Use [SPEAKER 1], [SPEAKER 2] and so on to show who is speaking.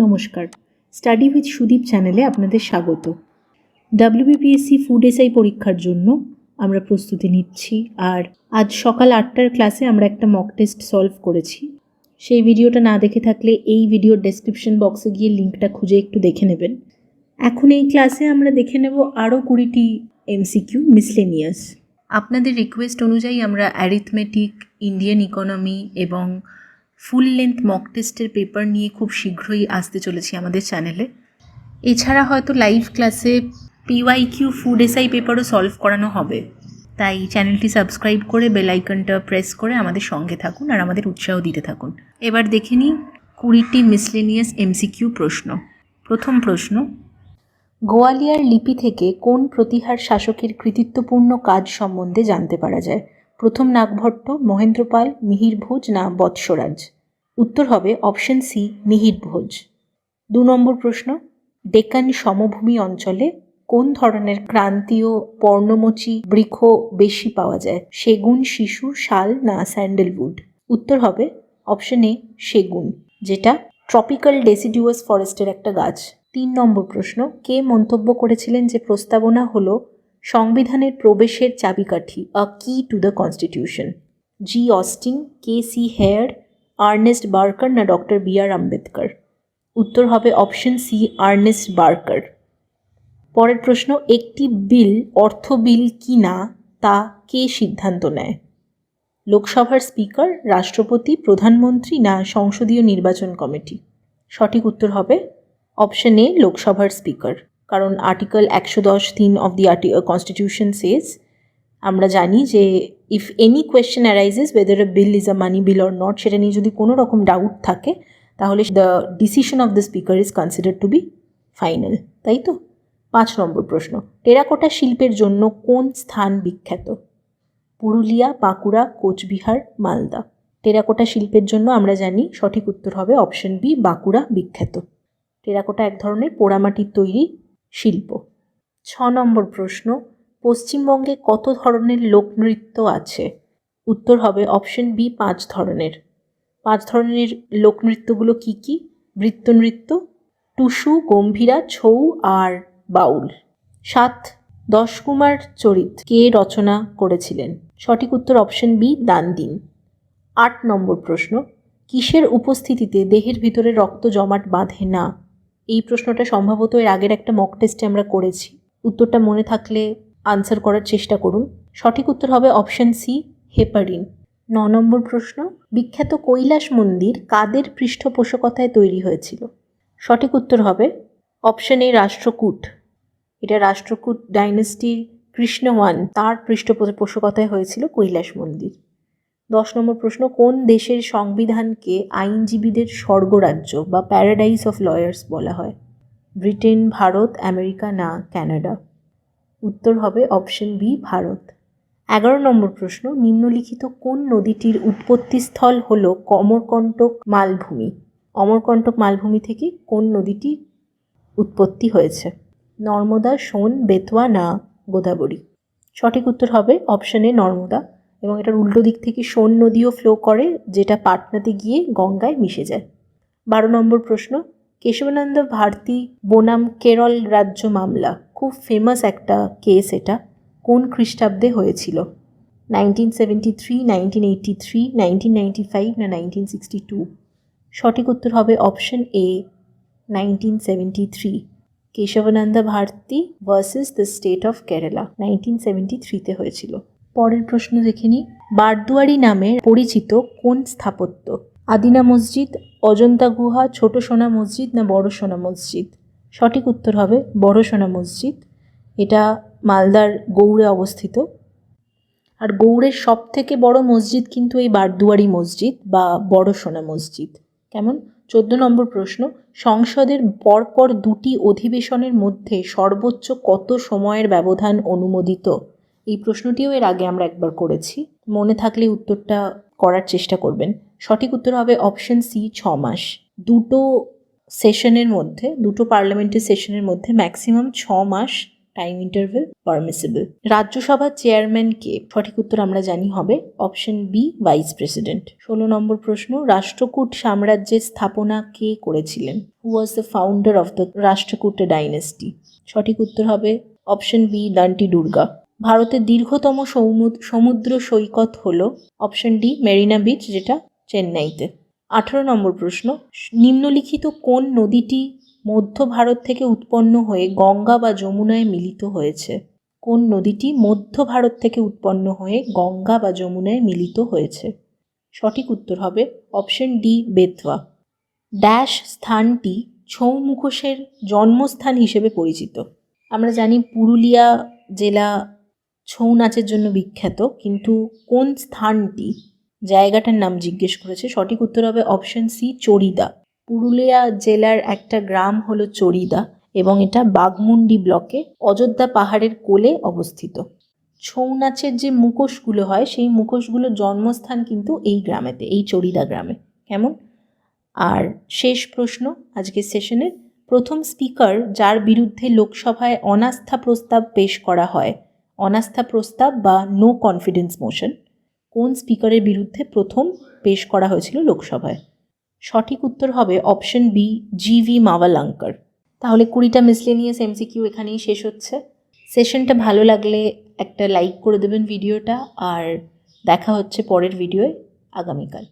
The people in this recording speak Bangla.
[SPEAKER 1] নমস্কার, স্টাডি উইথ সুদীপ চ্যানেলে আপনাদের স্বাগত। WBPSC ফুড এসআই পরীক্ষার জন্য আমরা প্রস্তুতি নিচ্ছি, আর আজ সকাল 8টার ক্লাসে আমরা একটা মক টেস্ট সলভ করেছি। সেই ভিডিওটা না দেখে থাকলে এই ভিডিওর ডেসক্রিপশন বক্সে গিয়ে লিঙ্কটা খুঁজে একটু দেখে নেবেন। এখন এই ক্লাসে আমরা দেখে নেব আরও 20টি MCQ মিসলেনিয়াস। আপনাদের রিকোয়েস্ট অনুযায়ী আমরা অ্যারিথমেটিক, ইন্ডিয়ান ইকোনমি এবং ফুল লেন্থ মক টেস্টের পেপার নিয়ে খুব শীঘ্রই আসতে চলেছি আমাদের চ্যানেলে। এছাড়া হয়তো লাইভ ক্লাসে PYQ ফুড এসআই পেপারও সলভ করানো হবে, তাই চ্যানেলটি সাবস্ক্রাইব করে বেল আইকনটা প্রেস করে আমাদের সঙ্গে থাকুন আর আমাদের উৎসাহ দিতে থাকুন। এবার দেখে নিই 20টি মিসলেনিয়াস MCQ প্রশ্ন। প্রথম প্রশ্ন, গোয়ালিয়র লিপি থেকে কোন প্রতিহার শাসকের কৃতিত্বপূর্ণ কাজ সম্বন্ধে জানতে পারা যায়? প্রথম নাগভট্ট, মহেন্দ্রপাল, মিহিরভোজ না বৎসরাজ? উত্তর হবে অপশন সি, মিহিরভোজ। 2 নম্বর প্রশ্ন, ডেকান সমভূমি অঞ্চলে কোন ধরনের ক্রান্তীয় পর্ণমোচী বৃক্ষ বেশি পাওয়া যায়? সেগুন, শিশু, শাল না স্যান্ডেলউড? উত্তর হবে অপশন এ, সেগুন, যেটা ট্রপিক্যাল ডেসিডুয়াস ফরেস্টের একটা গাছ। 3 নম্বর প্রশ্ন, কে মন্তব্য করেছিলেন যে প্রস্তাবনা হলো সংবিধানের প্রবেশের চাবিকাঠি, a key to the constitution? G Austin, KC Wheare, Ernest Barker না ডক্টর BR আম্বেদকর? উত্তর হবে অপশন সি, আর্নেস্ট বার্কার। পরের প্রশ্ন, একটি বিল অর্থ বিল কি না তা কে সিদ্ধান্ত নেয়? লোকসভার স্পিকার, রাষ্ট্রপতি, প্রধানমন্ত্রী না সংসদীয় নির্বাচন কমিটি? সঠিক উত্তর হবে অপশন এ, লোকসভার স্পিকার, কারণ article 110(3) of the constitution says, আমরা জানি যে if any question arises whether a bill is a money bill or not, সেটা নিয়ে যদি কোনো রকম ডাউট থাকে তাহলে the decision of the speaker is considered to be final, তাই তো? 5 নম্বর প্রশ্ন, টেরাকোটা শিল্পের জন্য কোন স্থান বিখ্যাত? পুরুলিয়া, বাঁকুড়া, কোচবিহার, মালদা? টেরাকোটা শিল্পের জন্য আমরা জানি সঠিক উত্তর হবে অপশন বি, বাঁকুড়া বিখ্যাত। টেরাকোটা এক ধরনের পোড়ামাটির তৈরি শিল্প। 6 নম্বর প্রশ্ন, পশ্চিমবঙ্গে কত ধরনের লোকনৃত্য আছে? উত্তর হবে অপশন বি, 5 ধরনের। 5 ধরনের লোকনৃত্যগুলো কি কি? বৃত্তনৃত্য, টুসু, গম্ভীরা, ছৌ আর বাউল। 7, 10 কুমার চরিত কে রচনা করেছিলেন? সঠিক উত্তর অপশন বি, দানদিন। 8 নম্বর প্রশ্ন, কিসের উপস্থিতিতে দেহের ভিতরে রক্ত জমাট বাঁধে না? এই প্রশ্নটা সম্ভবত এর আগের একটা মক টেস্টে আমরা করেছি। উত্তরটা মনে থাকলে আনসার করার চেষ্টা করুন। সঠিক উত্তর হবে অপশন সি, হেপারিন। 9 নম্বর প্রশ্ন, বিখ্যাত কৈলাস মন্দির কাদের পৃষ্ঠপোষকতায় তৈরি হয়েছিল? সঠিক উত্তর হবে অপশন এ, রাষ্ট্রকূট। এটা রাষ্ট্রকূট ডাইনেস্টির কৃষ্ণওয়ান, তার পৃষ্ঠপোষকতায় হয়েছিল কৈলাস মন্দির। 10 নম্বর প্রশ্ন, কোন দেশের সংবিধানকে আইনজীবীদের স্বর্গরাজ্য বা প্যারাডাইস অফ লয়ার্স বলা হয়? ব্রিটেন, ভারত, আমেরিকা না ক্যানাডা? উত্তর হবে অপশন বি, ভারত। 11 নম্বর প্রশ্ন, নিম্নলিখিত কোন নদীটির উৎপত্তিস্থল হল অমরকণ্টক মালভূমি? অমরকণ্টক মালভূমি থেকে কোন নদীটির উৎপত্তি হয়েছে? নর্মদা, সোন, বেতওয়া না গোদাবরী? সঠিক উত্তর হবে অপশন এ, নর্মদা, এবং এটার উল্টো দিক থেকে সোন নদীও ফ্লো করে, যেটা পাটনাতে গিয়ে গঙ্গায় মিশে যায়। 12 নম্বর প্রশ্ন, কেশবানন্দ ভারতী বনাম কেরল রাজ্য মামলা, খুব ফেমাস একটা কেস, এটা কোন খ্রিস্টাব্দে হয়েছিল? 1973, 1983, 1995 না 1962? সঠিক উত্তর হবে option A, 1973। Kesavananda Bharati versus the state of Kerala 1973-তে হয়েছিল। পরের প্রশ্ন দেখে নিই, বারদুয়ারি নামে পরিচিত কোন স্থাপত্য? আদিনা মসজিদ, অজন্তা গুহা, ছোট সোনা মসজিদ না বড় সোনা মসজিদ? সঠিক উত্তর হবে বড় সোনা মসজিদ। এটা মালদার গৌড়ে অবস্থিত, আর গৌড়ের সব থেকে বড় মসজিদ কিন্তু এই বারদুয়ারি মসজিদ বা বড় সোনা মসজিদ। কেমন? 14 নম্বর প্রশ্ন, সংসদের পরপর 2টি অধিবেশনের মধ্যে সর্বোচ্চ কত সময়ের ব্যবধান অনুমোদিত? এই প্রশ্নটিও এর আগে আমরা একবার করেছি, মনে থাকলে উত্তরটা করার চেষ্টা করবেন। সঠিক উত্তর হবে অপশন সি, 6 মাস। দুটো সেশনের মধ্যে, দুটো পার্লামেন্টের সেশনের মধ্যে ম্যাক্সিমাম 6 মাস টাইম ইন্টারভেল পারমিসিবল। রাজ্যসভার চেয়ারম্যান কে? সঠিক উত্তর আমরা জানি হবে option B vice president. 16 number প্রশ্ন, রাষ্ট্রকূট সাম্রাজ্যের স্থাপনা কে করেছিলেন? Who was the founder of the Rashtrakuta dynasty? সঠিক উত্তর হবে অপশন বি দান্টি দুর্গা। ভারতের দীর্ঘতম সমুদ্র সৈকত হল? অপশন ডি মেরিনা বিচ, যেটা চেন্নাইতে। 18 নম্বর প্রশ্ন, নিম্নলিখিত কোন নদীটি মধ্য ভারত থেকে উৎপন্ন হয়ে গঙ্গা বা যমুনায় মিলিত হয়েছে? কোন নদীটি মধ্য ভারত থেকে উৎপন্ন হয়ে গঙ্গা বা যমুনায় মিলিত হয়েছে? সঠিক উত্তর হবে অপশন ডি বেতওয়া। ড্যাশ স্থানটি ছৌ মুখোশের জন্মস্থান হিসেবে পরিচিত? আমরা জানি পুরুলিয়া জেলা ছৌ নাচের জন্য বিখ্যাত, কিন্তু কোন স্থানটি, জায়গাটার নাম জিজ্ঞেস করেছে। সঠিক উত্তর হবে অপশন সি চড়িদা। পুরুলিয়া জেলার একটা গ্রাম হলো চড়িদা এবং এটা বাঘমুন্ডি ব্লকে অযোধ্যা পাহাড়ের কোলে অবস্থিত। ছৌ নাচের যে মুখোশগুলো হয় সেই মুখোশগুলোর জন্মস্থান কিন্তু এই গ্রামেতে, এই চড়িদা গ্রামে। কেমন? আর শেষ প্রশ্ন আজকের সেশনের, প্রথম স্পিকার যার বিরুদ্ধে লোকসভায় অনাস্থা প্রস্তাব পেশ করা হয়, অনাস্থা প্রস্তাব বা নো কনফিডেন্স মোশন, কোন স্পিকারের বিরুদ্ধে প্রথম পেশ করা হয়েছিল লোকসভায়? সঠিক উত্তর হবে অপশন বি জি.ভি. মাভালাঙ্কার। তাহলে 20টা মিসলেনিয়াস এমসিকিউ এখানেই শেষ হচ্ছে। সেশনটা ভালো লাগলে একটা লাইক করে দেবেন ভিডিওটা, আর দেখা হচ্ছে পরের ভিডিওয় আগামীকাল।